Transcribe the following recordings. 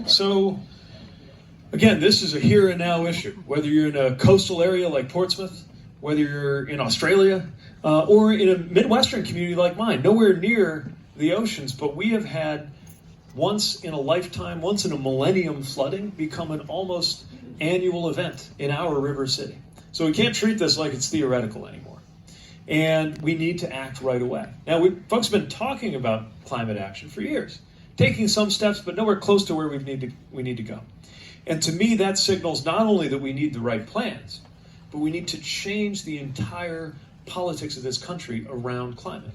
So, again, this is a here and now issue. Whether you're in a coastal area like Portsmouth, whether you're in Australia, or in a Midwestern community like mine, nowhere near the oceans, but we have had once in a lifetime, once in a millennium flooding become an almost annual event in our river city. So we can't treat this like it's theoretical anymore. And we need to act right away. Now, folks have been talking about climate action for years, taking some steps, but nowhere close to where we need to go. And to me, that signals not only that we need the right plans, but we need to change the entire politics of this country around climate.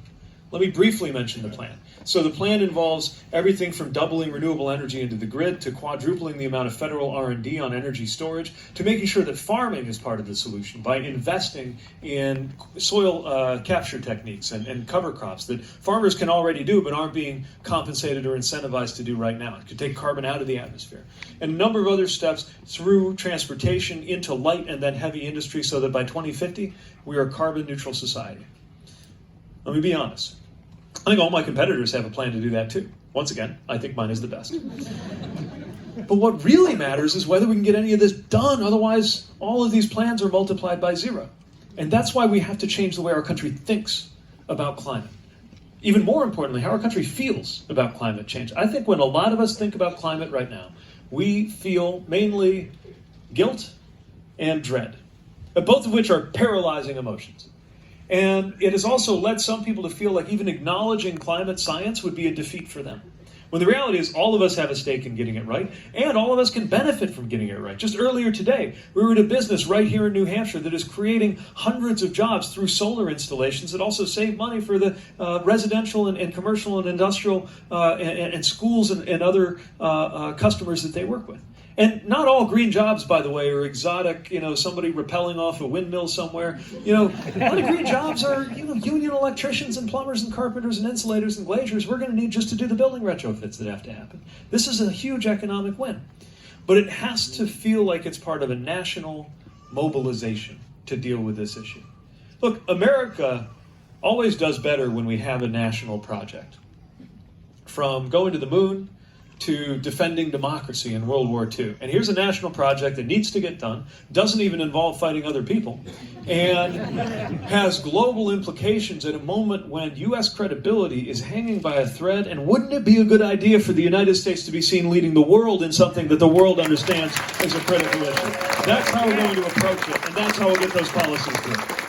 Let me briefly mention the plan. So the plan involves everything from doubling renewable energy into the grid to quadrupling the amount of federal R&D on energy storage to making sure that farming is part of the solution by investing in soil capture techniques and cover crops that farmers can already do but aren't being compensated or incentivized to do right now. It could take carbon out of the atmosphere. And a number of other steps through transportation into light and then heavy industry so that by 2050 we are a carbon neutral society. Let me be honest. I think all my competitors have a plan to do that too. Once again, I think mine is the best. But what really matters is whether we can get any of this done. Otherwise, all of these plans are multiplied by zero. And that's why we have to change the way our country thinks about climate. Even more importantly, how our country feels about climate change. I think when a lot of us think about climate right now, we feel mainly guilt and dread, both of which are paralyzing emotions. And it has also led some people to feel like even acknowledging climate science would be a defeat for them. When the reality is all of us have a stake in getting it right, and all of us can benefit from getting it right. Just earlier today, we were at a business right here in New Hampshire that is creating hundreds of jobs through solar installations that also save money for the residential and commercial and industrial and schools and other customers that they work with. And not all green jobs, by the way, are exotic, somebody rappelling off a windmill somewhere. A lot of green jobs are, union electricians and plumbers and carpenters and insulators and glaziers we're going to need just to do the building retrofits that have to happen. This is a huge economic win. But it has to feel like it's part of a national mobilization to deal with this issue. Look, America always does better when we have a national project. From going to the moon to defending democracy in World War II. And here's a national project that needs to get done, doesn't even involve fighting other people, and has global implications at a moment when U.S. credibility is hanging by a thread. And wouldn't it be a good idea for the United States to be seen leading the world in something that the world understands is a critical issue? That's how we're going to approach it, and that's how we'll get those policies through.